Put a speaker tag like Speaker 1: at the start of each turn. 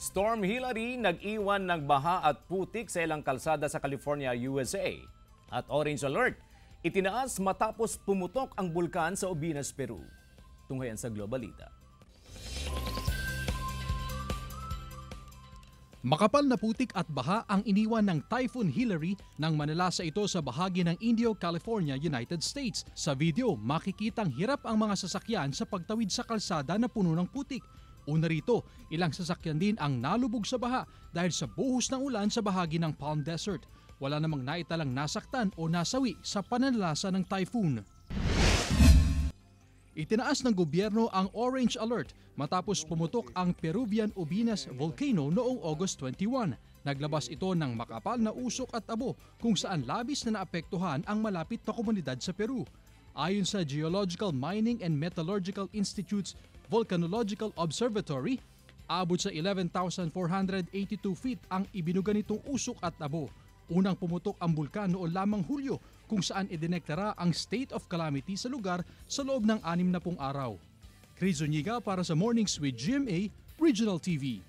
Speaker 1: Storm Hilary nag-iwan ng baha at putik sa ilang kalsada sa California, USA. At orange alert, itinaas matapos pumutok ang bulkan sa Obinas, Peru. Tunghayan sa Globalita.
Speaker 2: Makapal na putik at baha ang iniwan ng Typhoon Hilary nang manalasa ito sa bahagi ng Indio, California, United States. Sa video, makikitang hirap ang mga sasakyan sa pagtawid sa kalsada na puno ng putik. Una rito, ilang sasakyan din ang nalubog sa baha dahil sa buhos ng ulan sa bahagi ng Palm Desert. Wala namang naitalang nasaktan o nasawi sa pananalasa ng typhoon. Itinaas ng gobyerno ang orange alert matapos pumutok ang Peruvian Obinas Volcano noong August 21. Naglabas ito ng makapal na usok at abo kung saan labis na naapektuhan ang malapit na komunidad sa Peru. Ayon sa Geological Mining and Metallurgical Institute's Volcanological Observatory, abot sa 11,482 feet ang ibinuga nitong usok at abo. Unang pumutok ang bulkan noong lamang Hulyo kung saan idineklara ang state of calamity sa lugar sa loob ng 60 araw. Chris Zuniga para sa Mornings with GMA Regional TV.